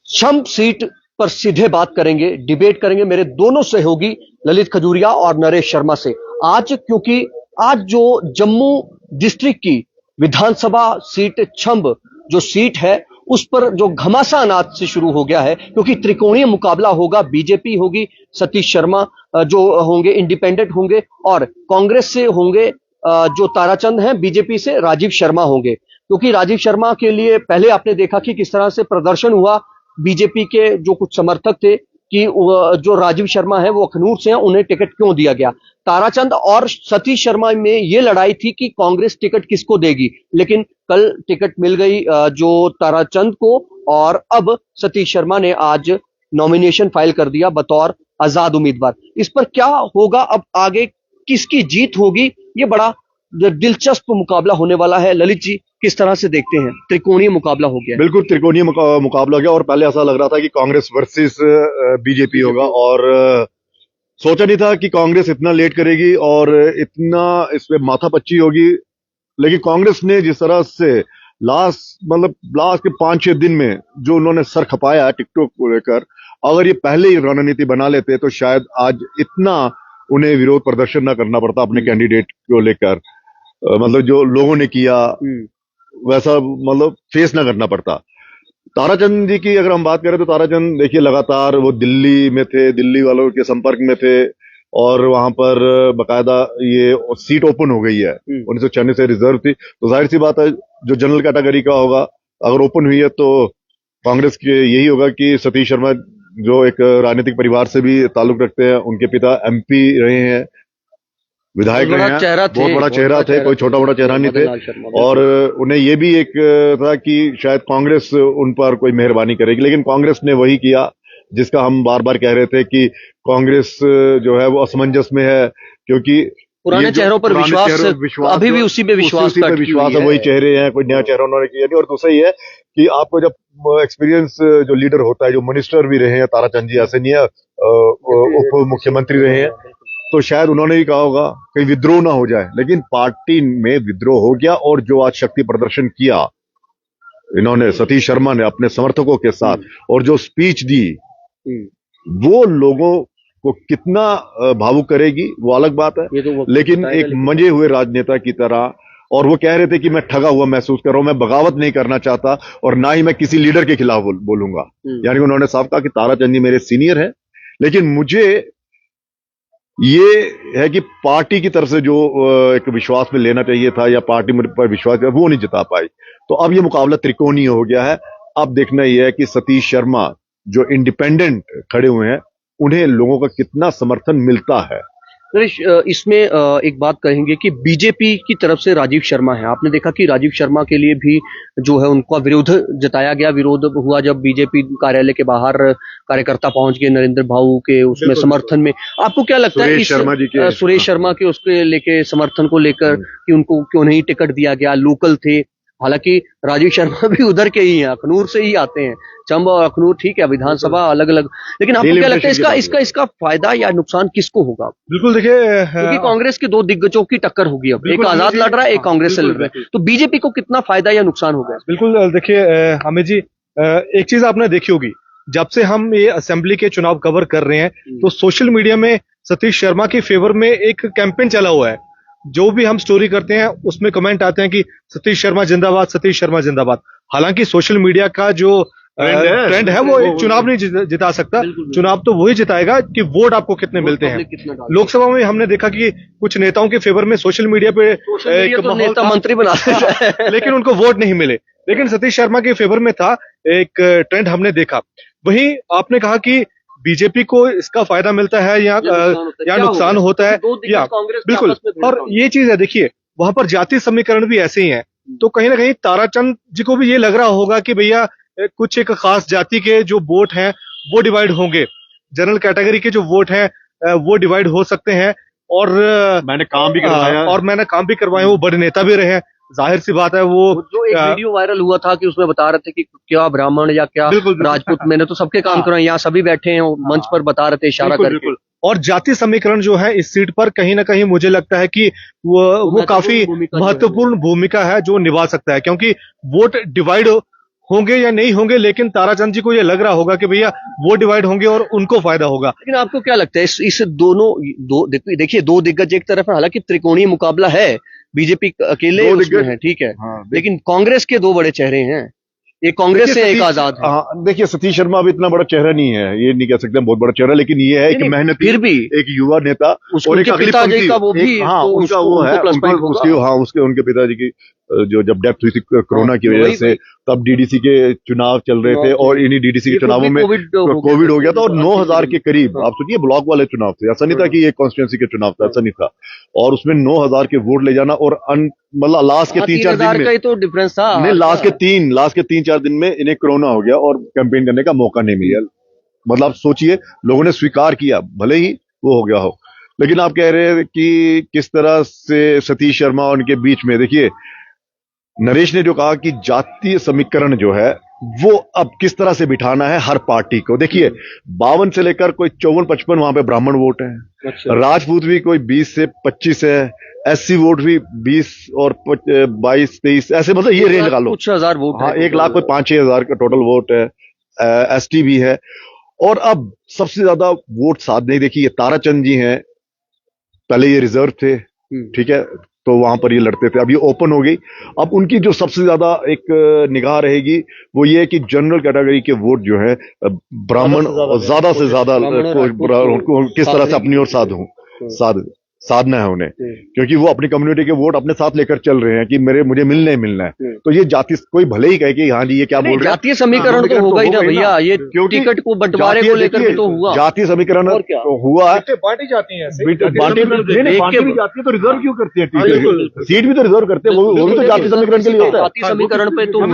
Chhamb seat पर सीधे बात करेंगे, डिबेट करेंगे मेरे दोनों सहयोगी ललित खजूरिया और नरेश शर्मा से। आज क्योंकि आज जो जम्मू डिस्ट्रिक्ट की विधानसभा सीट छम्ब जो सीट है उस पर जो घमासान आज से शुरू हो गया है, क्योंकि त्रिकोणीय मुकाबला होगा। बीजेपी होगी, सतीश शर्मा जो होंगे इंडिपेंडेंट होंगे, और कांग्रेस से होंगे जो ताराचंद हैं, बीजेपी से राजीव शर्मा होंगे। क्योंकि राजीव शर्मा के लिए पहले आपने देखा कि किस तरह से प्रदर्शन हुआ, बीजेपी के जो कुछ समर्थक थे कि जो राजीव शर्मा है वो अखनूर से हैं, उन्हें टिकट क्यों दिया गया। ताराचंद और सतीश शर्मा में ये लड़ाई थी कि कांग्रेस टिकट किसको देगी, लेकिन कल टिकट मिल गई जो ताराचंद को, और अब सतीश शर्मा ने आज नॉमिनेशन फाइल कर दिया बतौर आजाद उम्मीदवार। इस पर क्या होगा अब आगे, किसकी जीत होगी, ये बड़ा दिलचस्प मुकाबला होने वाला है। ललित जी, किस तरह से देखते हैं? त्रिकोणीय मुकाबला हो गया। बिल्कुल त्रिकोणीय मुकाबला हो गया, और पहले ऐसा लग रहा था कि कांग्रेस वर्सेस बीजेपी होगा, और सोचा नहीं था कि कांग्रेस इतना लेट करेगी और इतना इसमें माथापच्ची होगी। लेकिन कांग्रेस ने जिस तरह से लास्ट के 5-6 दिन में जो उन्होंने सर खपाया टिकटॉक को लेकर, अगर ये पहले ही रणनीति बना लेते तो शायद आज इतना उन्हें विरोध प्रदर्शन ना करना पड़ता अपने कैंडिडेट को लेकर। मतलब जो लोगों ने किया वैसा मतलब फेस ना करना पड़ता। ताराचंद जी की अगर हम बात करें तो ताराचंद देखिए लगातार वो दिल्ली में थे, दिल्ली वालों के संपर्क में थे, और वहां पर बकायदा ये सीट ओपन हो गई है। 1996 से रिजर्व थी, तो जाहिर सी बात है जो जनरल कैटेगरी का होगा अगर ओपन हुई है तो कांग्रेस के यही होगा कि सतीश शर्मा जो एक राजनीतिक परिवार से भी ताल्लुक रखते हैं, उनके पिता एमपी रहे हैं, विधायक रहे हैं, बहुत बड़ा चेहरा थे, कोई छोटा बड़ा चेहरा नहीं थे, और उन्हें ये भी एक था कि शायद कांग्रेस उन पर कोई मेहरबानी करेगी। लेकिन कांग्रेस ने वही किया जिसका हम बार बार कह रहे थे कि कांग्रेस जो है वो असमंजस में है, क्योंकि पुराने चेहरों पर विश्वास अभी भी उसी पे विश्वास है, वही चेहरे हैं, कोई नया चेहरा उन्होंने किया नहीं। और दूसरा ये है कि आपको जब एक्सपीरियंस जो लीडर होता है, जो मिनिस्टर भी रहे हैं ताराचंद जी, ऐसे नहीं है उप मुख्यमंत्री रहे हैं, तो शायद उन्होंने ही कहा होगा कहीं विद्रोह ना हो जाए। लेकिन पार्टी में विद्रोह हो गया, और जो आज शक्ति प्रदर्शन किया इन्होंने, सतीश शर्मा ने अपने समर्थकों के साथ, और जो स्पीच दी वो लोगों को कितना भावुक करेगी वो अलग बात है, लेकिन एक मंजे हुए राजनेता की तरह। और वो कह रहे थे कि मैं ठगा हुआ महसूस कर रहा हूं, मैं बगावत नहीं करना चाहता, और ना ही मैं किसी लीडर के खिलाफ बोलूंगा। यानी उन्होंने साफ कहा कि ताराचंद जी मेरे सीनियर है, लेकिन मुझे ये है कि पार्टी की तरफ से जो एक विश्वास में लेना चाहिए था, या पार्टी पर विश्वास वो नहीं जता पाई। तो अब ये मुकाबला त्रिकोणीय हो गया है। अब देखना यह है कि सतीश शर्मा जो इंडिपेंडेंट खड़े हुए हैं उन्हें लोगों का कितना समर्थन मिलता है। इसमें एक बात कहेंगे कि बीजेपी की तरफ से राजीव शर्मा है। आपने देखा कि राजीव शर्मा के लिए भी जो है उनका विरोध जताया गया। विरोध हुआ जब बीजेपी कार्यालय के बाहर कार्यकर्ता पहुंच गए नरेंद्र भाऊ के उसमें समर्थन में। आपको क्या लगता है सुरेश शर्मा के उसके लेके समर्थन को लेकर कि उनको क्यों नहीं टिकट दिया गया? लोकल थे, हालांकि राजीव शर्मा भी उधर के ही हैं, अखनूर से ही आते हैं। चंबा और अखनूर ठीक है, विधानसभा अलग अलग, लेकिन आपको क्या लगता है इसका फायदा या नुकसान किसको होगा? बिल्कुल देखिए, क्योंकि कांग्रेस के दो दिग्गजों की टक्कर होगी अब, एक आजाद लड़ रहा है, एक कांग्रेस से लड़ रहा है, तो बीजेपी को कितना फायदा या नुकसान होगा? बिल्कुल देखिए हमें जी, एक चीज आपने देखी होगी, जब से हम ये असेंबली के चुनाव कवर कर रहे हैं तो सोशल मीडिया में सतीश शर्मा के फेवर में एक कैंपेन चला हुआ है। जो भी हम स्टोरी करते हैं उसमें कमेंट आते हैं कि सतीश शर्मा जिंदाबाद, सतीश शर्मा जिंदाबाद। हालांकि सोशल मीडिया का जो ट्रेंड है वो एक चुनाव नहीं जिता सकता। चुनाव तो वही जिताएगा कि वोट आपको कितने मिलते हैं। लोकसभा में हमने देखा कि कुछ नेताओं के फेवर में सोशल मीडिया पे एक नेता मंत्री बना लेकिन उनको वोट नहीं मिले। लेकिन सतीश शर्मा के फेवर में था, एक ट्रेंड हमने देखा। वहीं आपने कहा कि बीजेपी को इसका फायदा मिलता है या नुकसान होता है, या बिल्कुल। और ये चीज है, देखिए वहां पर जाति समीकरण भी ऐसे ही है, तो कहीं ना कहीं ताराचंद जी को भी ये लग रहा होगा कि भैया कुछ एक खास जाति के जो वोट हैं वो डिवाइड होंगे, जनरल कैटेगरी के जो वोट हैं वो डिवाइड हो सकते हैं। और मैंने काम भी करवाया, वो बड़े नेता भी रहे हैं। जाहिर सी बात है वो जो एक वीडियो वायरल हुआ था कि उसमें बता रहे थे कि क्या ब्राह्मण या क्या राजपूत, मैंने तो सबके काम करवाए, यहाँ सभी बैठे हैं मंच पर बता रहे थे इशारा करके। और जाति समीकरण जो है इस सीट पर कहीं ना कहीं मुझे लगता है कि वो काफी महत्वपूर्ण भूमिका है जो निभा सकता है, क्योंकि वोट डिवाइड होंगे या नहीं होंगे, लेकिन ताराचंद जी को ये लग रहा होगा कि भैया वो डिवाइड होंगे और उनको फायदा होगा। लेकिन आपको क्या लगता है इस देखिए दो दिग्गज एक तरफ है, हालांकि त्रिकोणीय मुकाबला है, बीजेपी अकेले दो उसमें दिग्गज है, ठीक है, हाँ लेकिन कांग्रेस के दो बड़े चेहरे हैं, एक कांग्रेस देखिए है, एक सतीश, आजाद है। हाँ देखिए सतीश शर्मा अभी इतना बड़ा चेहरा नहीं है, ये नहीं कह सकते बहुत बड़ा चेहरा, लेकिन ये है एक नहीं, मेहनती, फिर भी एक युवा नेता और एक उनके अगली पिताजी पंक्ति, का वो भी हाँ तो उनका उसको वो है, उनको प्लस पॉइंट होगा। उसके हाँ उसके उनके पिताजी की जो जब डेथ हुई थी कोरोना की वजह से, तब डीडीसी के चुनाव चल रहे थे और इन्हीं डीडीसी के चुनावों में कोविड हो गया था और 9,000 के करीब, आप सोचिए ब्लॉक वाले चुनाव थे, ऐसा नहीं था कि ये कॉन्स्टिट्यूंसी के चुनाव था, ऐसा नहीं था, और उसमें 9,000 के वोट ले जाना और मतलब लास्ट के 3-4 दिन का ही तो डिफरेंस था। नहीं, लास्ट के 3-4 दिन में इन्हें कोरोना हो गया और कैंपेन करने का मौका नहीं मिला। मतलब आप सोचिए, लोगों ने स्वीकार किया, भले ही वो हो गया हो, लेकिन आप कह रहे हैं कि किस तरह से सतीश शर्मा और उनके बीच में, देखिए नरेश ने जो कहा कि जातीय समीकरण जो है वो अब किस तरह से बिठाना है हर पार्टी को। देखिए 52 से लेकर कोई 54-55 वहां पे ब्राह्मण वोट है, अच्छा। राजपूत भी कोई 20 से 25 है, एससी वोट भी 20 और 22-23 ऐसे, मतलब ये रेंज लगा लो, कुछ हजार वोट हाँ है, 1 लाख कोई 5-6 हजार का टोटल वोट है, एसटी भी है। और अब सबसे ज्यादा वोट साधने, देखिए ये ताराचंद जी हैं, पहले ये रिजर्व थे, ठीक है, तो वहां पर ये लड़ते थे, अब ये ओपन हो गई। अब उनकी जो सबसे ज्यादा एक निगाह रहेगी वो ये है कि जनरल कैटेगरी के वोट जो है ब्राह्मण ज्यादा से ज्यादा उनको किस तरह से अपनी ओर साधना है उन्हें, क्योंकि वो अपनी कम्युनिटी के वोट अपने साथ लेकर चल रहे हैं कि मुझे मिलना ही मिलना है। तो ये जाति, कोई भले ही कहे कि हाँ जी ये क्या बोल रहे हैं, जातीय समीकरण तो होगा ही ना भैया, ये क्योंकि टिकट को बंटवारे को लेकर भी तो हुआ, जातीय समीकरण तो हुआ है, बांटी जाती है, बांटी भी जाती है, तो रिजर्व क्यों करते हैं, सीट भी तो रिजर्व करते हैं, वो भी तो जातीय समीकरण के लिए होता है। जातीय समीकरण पे तो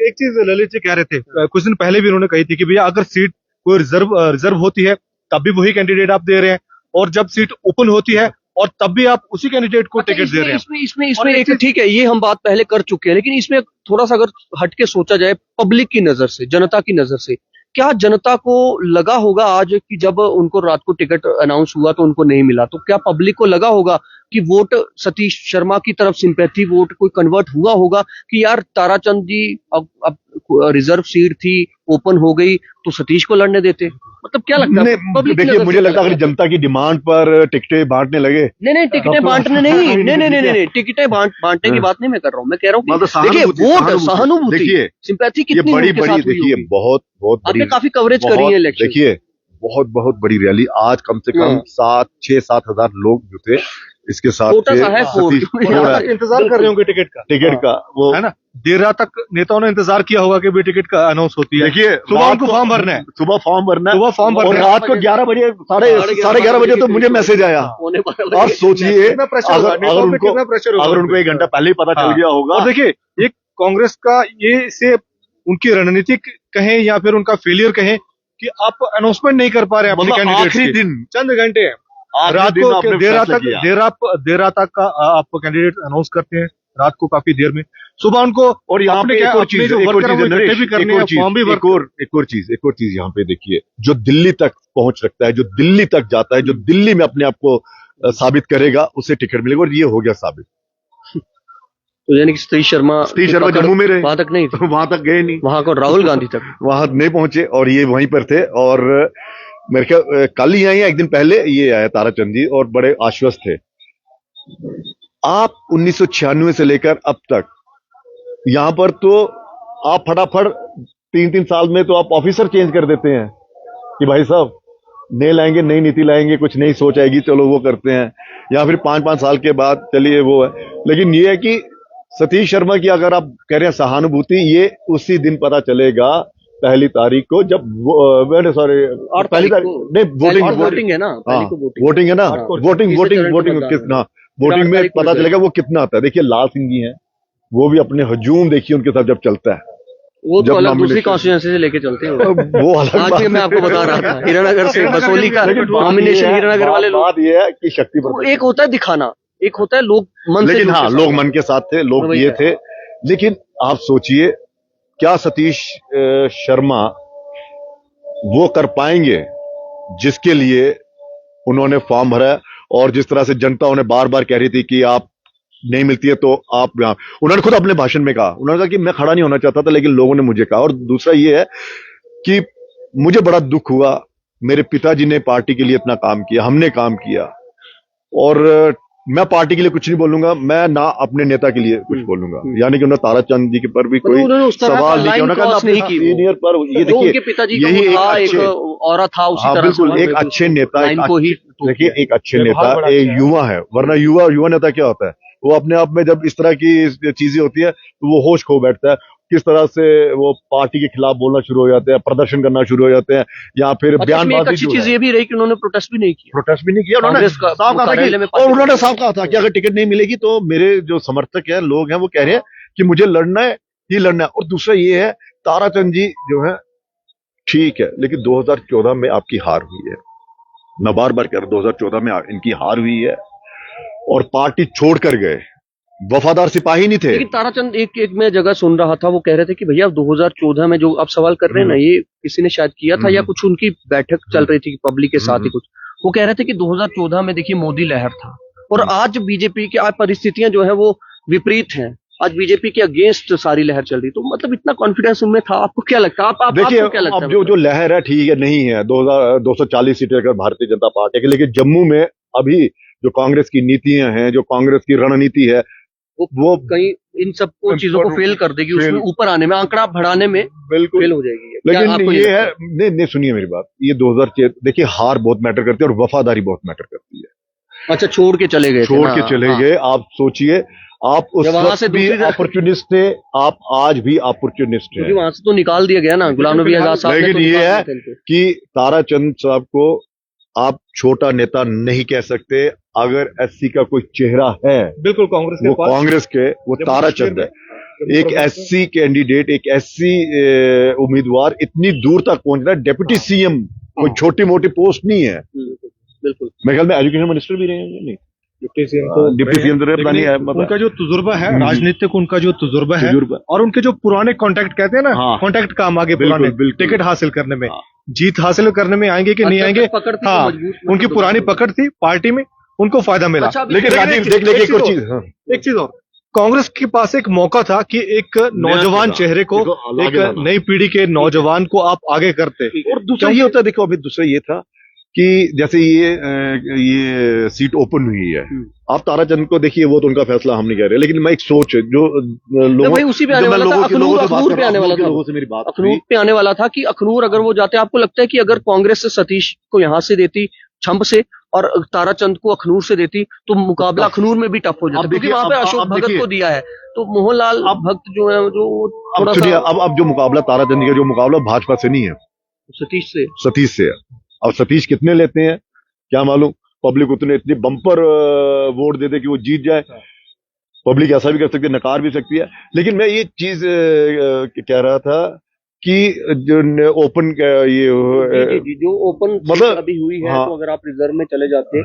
एक चीज ललित जी कह रहे थे कुछ दिन पहले भी उन्होंने कही थी कि भैया अगर सीट कोई रिजर्व होती है तब भी वही कैंडिडेट आप दे रहे हैं, और जब सीट ओपन होती है और तब भी आप उसी कैंडिडेट को टिकट दे रहे हैं। इसमें एक ठीक है, ये हम बात पहले कर चुके हैं, लेकिन इसमें थोड़ा सा अगर हटके सोचा जाए पब्लिक की नजर से, जनता की नजर से, क्या जनता को लगा होगा आज कि जब उनको रात को टिकट अनाउंस हुआ तो उनको नहीं मिला, तो क्या पब्लिक को लगा होगा कि वोट सतीश शर्मा की तरफ सिंपैथी वोट कोई कन्वर्ट हुआ होगा कि यार ताराचंद जी अब रिजर्व सीट थी, ओपन हो गई, तो सतीश को लड़ने देते? मतलब क्या लगता है पब्लिक? देखिए मुझे लगता है अगर जनता की डिमांड पर टिकटें बांटने लगे, नहीं टिकटें बांटने नहीं, टिकटें बांटने की बात नहीं मैं कर रहा हूँ, मैं कह रहा हूँ कि देखिए वोट, सहानुभूति, देखिए सिंपैथी ये कितनी बड़ी उनके साथ हुई देखिए होगी? बहुत आपने काफी कवरेज करी है इलेक्शन, देखिए बहुत बड़ी रैली, आज कम से कम 6-7 हजार लोग जो थे इसके साथ छोटा सा है इंतजार कर रहे होंगे टिकट का वो है ना, देर रात तक नेताओं ने इंतजार किया होगा कि भी टिकट का अनाउंस होती है। देखिए सुबह उनको फॉर्म भरना है, सुबह फॉर्म भरना और रात को 11 बजे साढ़े 11:30 बजे तो मुझे मैसेज आया। आप सोचिए अगर उनको 1 घंटा पहले ही पता चल गया होगा। और देखिए एक कांग्रेस का ये से उनकी रणनीतिक कहें या फिर उनका फेलियर कहें कि आप अनाउंसमेंट नहीं कर पा रहे हैं अपने कैंडिडेट, आखिरी दिन चंद घंटे हैं, रात को देर रात तक का आप कैंडिडेट अनाउंस करते हैं, रात को काफी देर में, सुबह उनको और यहाँ पे एक और चीज यहाँ पे देखिए, जो दिल्ली तक पहुंच रखता है, जो दिल्ली तक जाता है, जो दिल्ली में अपने आप को साबित करेगा, उसे टिकट मिलेगा, और ये हो गया साबित। तो यानी कि सतीश शर्मा जम्मू में रहे, वहां तक नहीं थे, वहां तक गए नहीं, वहां को राहुल गांधी तक वहां नहीं पहुंचे, और ये वहीं पर थे। और मेरे ख्याल कल ही आए, 1 दिन पहले ये आया ताराचंद जी, और बड़े आश्वस्त थे। आप 1996 से लेकर अब तक यहां पर तो आप फटाफट 3-3 साल में तो आप ऑफिसर चेंज कर देते हैं कि भाई साहब नए लाएंगे, नई नीति लाएंगे, कुछ नई सोच आएगी, चलो वो करते हैं, या फिर 5-5 साल के बाद चलिए वो है। लेकिन ये है कि सतीश शर्मा की अगर आप कह रहे हैं सहानुभूति, ये उसी दिन पता चलेगा 1 तारीख को, जब सॉरी 1 तारीख नहीं, वोटिंग है ना, वोटिंग है ना, वोटिंग कितना, वोटिंग में पता चलेगा वो कितना आता है। देखिए लाल सिंह जी हैं, वो भी अपने हजूम देखिए उनके साथ जब चलता है, वो तो अलग दूसरी कॉन्स्टिट्यूएंसी से लेके चलते हैं वो अलग आज भी मैं आपको बता रहा था, हीरानगर से बसोली का नॉमिनेशन, हीरानगर वाले लोग, बात ये है कि शक्ति पर एक होता है दिखाना, एक होता है लोग मन से, लेकिन हाँ लोग मन के साथ थे, लोग ये थे। लेकिन आप सोचिए क्या सतीश शर्मा वो कर पाएंगे जिसके लिए उन्होंने फॉर्म भरा, और जिस तरह से जनता उन्हें बार बार कह रही थी कि आप नहीं मिलती है तो आप यहाँ, उन्होंने खुद अपने भाषण में कहा, उन्होंने कहा कि मैं खड़ा नहीं होना चाहता था लेकिन लोगों ने मुझे कहा। और दूसरा ये है कि मुझे बड़ा दुख हुआ, मेरे पिताजी ने पार्टी के लिए इतना काम किया, हमने काम किया, और मैं पार्टी के लिए कुछ नहीं बोलूंगा, मैं ना अपने नेता के लिए कुछ बोलूंगा। यानी कि उन्होंने ताराचंद जी के पर भी कोई उन्होंने उस तरह का सवाल नहीं किया, लाइन उन्होंने क्रॉस कहा नहीं की वो। सीनियर पर ये जो उनके देखिए पिताजी का यही वो था, एक एक अच्छे, औरा था उसी हाँ तरह से बिल्कुल, वहाँ एक पे अच्छे नेता, लाइन को ही देखिए एक अच्छे व्यवहार नेता बड़ा एक अच्छा है। युवा है, वरना युवा नेता क्या होता है, वो अपने आप में जब इस तरह की चीजें होती है तो वो होश खो बैठता है, किस तरह से वो पार्टी के खिलाफ बोलना शुरू हो जाते हैं, प्रदर्शन करना शुरू हो जाते हैं, या फिर अच्छा, इसमें एक बयानबाजी अच्छी जो चीज है। ये भी रही कि उन्होंने प्रोटेस्ट भी नहीं किया। प्रोटेस्ट भी नहीं किया उन्होंने, कांग्रेस का साफ कहा था कार्यालय में कि, और उन्होंने साफ कहा था कि अगर टिकट नहीं मिलेगी तो मेरे जो समर्थक हैं, लोग हैं, वो कह रहे हैं कि मुझे लड़ना है, ही लड़ना है। और दूसरा ये है, ताराचंद जी जो है ठीक है, लेकिन 2014 में आपकी हार हुई है, मैं बार बार कह रहा हूं 2014 में इनकी हार हुई है और पार्टी छोड़कर गए, वफादार सिपाही नहीं थे। लेकिन ताराचंद एक मैं जगह सुन रहा था, वो कह रहे थे कि भैया 2014 में जो आप सवाल कर रहे हैं ना, ये किसी ने शायद किया था या कुछ उनकी बैठक चल रही थी पब्लिक के साथ ही कुछ, वो कह रहे थे कि 2014 में देखिए मोदी लहर था और आज बीजेपी की आज परिस्थितियां जो है वो विपरीत हैं, आज बीजेपी के अगेंस्ट सारी लहर चल रही। तो मतलब इतना कॉन्फिडेंस उनमें था, आपको क्या लगता है? देखिए आपको क्या लगता अब है? जो लहर है ठीक है, नहीं है 240 सीटें अगर भारतीय जनता पार्टी की, लेकिन जम्मू में अभी जो कांग्रेस की नीतियां हैं, जो कांग्रेस की रणनीति है, वो कहीं इन सबको चीजों को फेल कर देगी, उसमें ऊपर आने में, आंकड़ा बढ़ाने में बिल्कुल फेल हो जाएगी। क्या आपको लेकिन ये लगता है, नहीं सुनिए मेरी बात, ये 2006 देखिए हार बहुत मैटर करती है और वफादारी बहुत मैटर करती है। अच्छा, छोड़ के चले गए थे छोड़ ना? के चले हाँ। गए, आप सोचिए, आप उस जब वहां वक्त से भी दूसरी अपॉर्चुनिस्ट थे, आप आज भी अपॉर्चुनिस्ट क्योंकि हैं। वहां से तो निकाल दिया गया ना, गुलाम नबी आजाद साहब ने लेकिन तो ये निकाल है दिया था इनको। कि ताराचंद साहब को आप छोटा नेता नहीं कह सकते, अगर एससी का कोई चेहरा है बिल्कुल कांग्रेस के वो पास कांग्रेस के, वो जम्मू ताराचंद है। कश्मीर में एक एससी कैंडिडेट, एक एससी उम्मीदवार इतनी दूर तक पहुंचना, डेप्यूटी सीएम कोई छोटी मोटी पोस्ट नहीं है। बिल्कुल। मेरे ख्याल में एजुकेशन मिनिस्टर भी रहे हैं, नहीं डिप्टी सीएम तो डिप्टी सीएम तो रहे, पता नहीं है, मतलब उनका जो तजुर्बा है राजनीतिक, उनका जो तजुर्बा है तजुर्बा। और उनके जो पुराने कॉन्टैक्ट कहते हैं ना, हाँ। कॉन्टैक्ट काम आगे बिल्कुल, पुराने बिल्कुल। टिकट हासिल करने में, हाँ। जीत हासिल करने में आएंगे कि नहीं आएंगे, पकड़ थी तो हाँ मजबूत, उनकी मतलब पुरानी पकड़ थी पार्टी में, उनको फायदा मिला। अच्छा, लेकिन राजीव देख लेके एक और चीज, हाँ, एक चीज और, कांग्रेस के पास एक मौका था कि एक नौजवान चेहरे को, देखो, आगे एक लाना। नई पीढ़ी के नौजवान को आप आगे करते। और दूसरा ये होता है, देखो अभी दूसरा ये था कि जैसे ये सीट ओपन हुई है, आप ताराचंद को देखिए, वो तो उनका फैसला हम नहीं कह रहे, लेकिन मैं एक सोच है जो लोगों, भाई उसी पे आने जो मैं वाला था, लोगों से बात अखनूर कर पे रहा आने हूं, वाला था, लोगों से मेरी बात अखनूर हुई। पे आने वाला था कि अखनूर अगर वो जाते, आपको लगता है कि अगर कांग्रेस से सतीश को यहाँ से देती छंब से और ताराचंद को अखनूर से देती तो मुकाबला अखनूर में भी टफ हो जाता, क्योंकि वहां पे अशोक भगत को दिया है, तो मोहनलाल भगत जो है जो थोड़ा सुनिए, सा अब जो मुकाबला ताराचंद का, जो मुकाबला भाजपा से नहीं है, सतीश से है। अब सतीश कितने लेते हैं क्या मालूम, पब्लिक उतने इतनी बम्पर वोट दे दे कि वो जीत जाए, पब्लिक ऐसा भी कर सकती है, नकार भी सकती है। लेकिन मैं ये चीज कह रहा था कि जो ओपन जी, जो ओपन मतलब अभी हुई है, हाँ। तो अगर आप रिजर्व में चले जाते,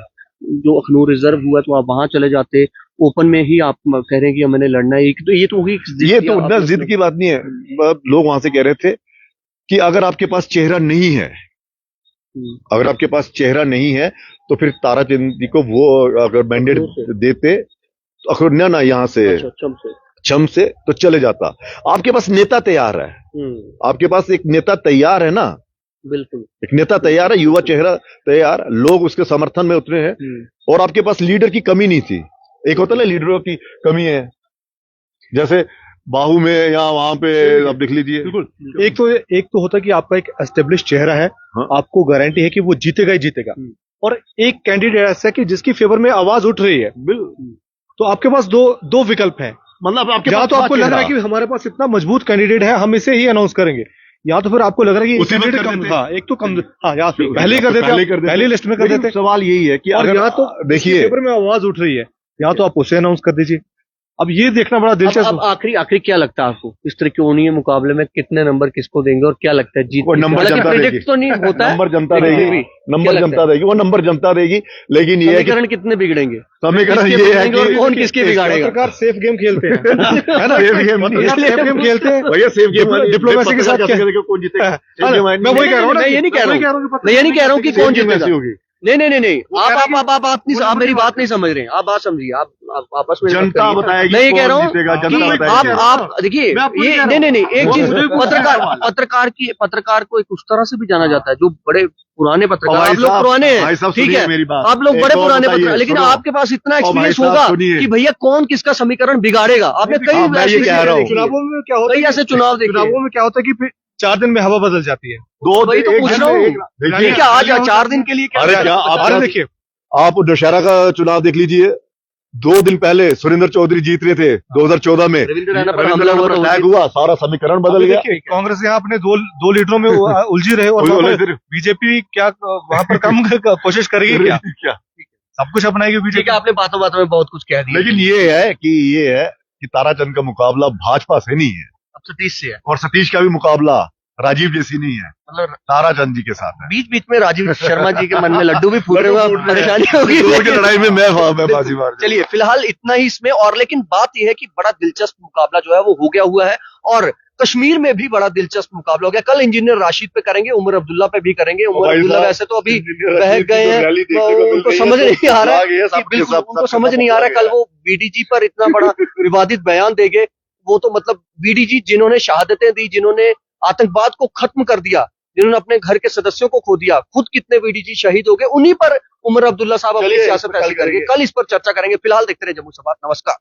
जो अखनूर रिजर्व हुआ तो आप वहां चले जाते, ओपन में ही आप कह रहे हैं कि मैंने लड़ना है, तो ये तो होगी, ये तो ना जिद की बात नहीं है। लोग वहां से कह रहे थे कि अगर आपके पास चेहरा नहीं है, अगर आपके पास चेहरा नहीं है तो फिर ताराचंद जी को वो अगर मैंडेट देते तो अखनूर ना यहाँ से, छम से तो चले जाता। आपके पास नेता तैयार है, आपके पास एक नेता तैयार है ना, बिल्कुल एक नेता तैयार है, युवा चेहरा तैयार, लोग उसके समर्थन में उतरे हैं, और आपके पास लीडर की कमी नहीं थी। एक होता ना लीडरों की कमी है, जैसे बाहू में या वहां पे आप देख लीजिए। बिल्कुल, एक तो होता है कि आपका एक एस्टेब्लिश चेहरा है, हाँ। आपको गारंटी है कि वो जीतेगा ही जीतेगा, और एक कैंडिडेट ऐसा है कि जिसकी फेवर में आवाज उठ रही है, तो आपके पास दो विकल्प हैं। मतलब आपके या पास तो आपको लग रहा है कि हमारे पास इतना मजबूत कैंडिडेट है, हम इसे ही अनाउंस करेंगे, या तो फिर आपको लग रहा है कि उसी वक्त कैंडिडेट कर कम, देते। हाँ एक तो कम, हाँ या पहले ही कर देते, पहली लिस्ट में कर लेकिन देते। सवाल यही है कि और अगर या तो देखिए पेपर में आवाज उठ रही है, या तो आप उसे अनाउंस कर दीजिए। अब ये देखना बड़ा दिलचस्प। अब आखिरी क्या लगता है आपको, इस तरह क्यों नहीं है मुकाबले में, कितने नंबर किसको देंगे और क्या लगता है जीत? नंबर जनता प्रेडिक्ट देगी, तो नहीं होता है, नंबर जनता लेकिन देगी, नंबर जनता देगी, वो नंबर जनता देगी। लेकिन ये है कि समीकरण कितने बिगड़ेंगे, समीकरण ये है कि कौन किसके बिगाड़ेगा? पत्रकार सेफ गेम खेलते हैं, है ना, सेफ गेम नहीं, पत्रकार सेफ गेम खेलते हैं भैया, सेफ गेम डिप्लोमेसी के साथ कौन जीतेगा? मैं वही कह रहा हूँ, मैं ये नहीं कह रहा हूँ कि कौन जीतेगा, नहीं आप मेरी बात नहीं समझ रहे हैं। आप बात समझिए, आप आपस में जनता बताएगी मैं ये कह रहा कौन हूँ जीतेगा, कि जनता बताएगी। आप देखिए, ये नहीं एक चीज, पत्रकार को एक उस तरह से भी जाना जाता है जो बड़े पुराने पत्रकार, आप लोग पुराने हैं, ठीक है, मेरी बात, आप लोग एक बड़े और पुराने बताइए, पत्रकार, लेकिन सुनो। आपके पास इतना भाई एक्सपीरियंस साहब, होगा सुनिए। कि भैया कौन किसका समीकरण बिगाड़ेगा। आपने मैं ये कह रहा हूँ। चुनावों में क्या होता है कई ऐसे चुनाव देखे। चुनावों में क्या होता है कि फिर 4 दिन में हवा बदल जाती है। वही तो पूछ रहा हूँ। देखिए, क्या आज 4 दिन के लिए क्या अरे क्या अरे देखिए, आप दशहरा का चुनाव देख लीजिए, 2 दिन पहले सुरेंद्र चौधरी जीत रहे थे 2014 में, रविंद्र रैना पर रविंद्र हमला रैना हुआ पर तो अटैक हुआ, सारा समीकरण बदल अभी गया। देखिए कांग्रेस यहाँ अपने दो लीडरों में उलझी रहे और वहाँ पर बीजेपी क्या वहाँ पर कम कोशिश करेगी क्या? सब कुछ अपनाएगी ठीक बीजेपी। है, आपने बातों में बहुत कुछ कह दिया। लेकिन ये है कि ताराचंद का मुकाबला भाजपा से नहीं है, अब सतीश से है, और सतीश का भी मुकाबला राजीव जैसी नहीं है, मतलब ताराचंद जी के साथ है। बीच बीच में राजीव शर्मा जी के मन में लड्डू भी फूट रहे हुए, अब परेशानी होगी। दोनों की लड़ाई में मैं बाजी मार। चलिए फिलहाल इतना ही इसमें, और लेकिन बात यह है कि बड़ा दिलचस्प मुकाबला जो है वो हो गया हुआ है, और कश्मीर में भी बड़ा दिलचस्प मुकाबला हो गया। कल इंजीनियर राशिद पे करेंगे, उमर अब्दुल्ला पे भी करेंगे। उमर अब्दुल्ला वैसे तो अभी बह गए हैं, उनको समझ नहीं आ रहा है, बिल्कुल उनको समझ नहीं आ रहा है कल वो बीडीजी पर इतना बड़ा विवादित बयान देंगे। वो तो मतलब बीडीजी जिन्होंने शहादतें दी, जिन्होंने आतंकवाद को खत्म कर दिया, जिन्होंने अपने घर के सदस्यों को खो दिया, खुद कितने बीडीजी शहीद हो गए, उन्हीं पर उमर अब्दुल्ला साहब अपनी सियासत ऐसी करेंगे। कल इस पर चर्चा करेंगे। फिलहाल देखते रहे जम्मू समाचार। नमस्कार।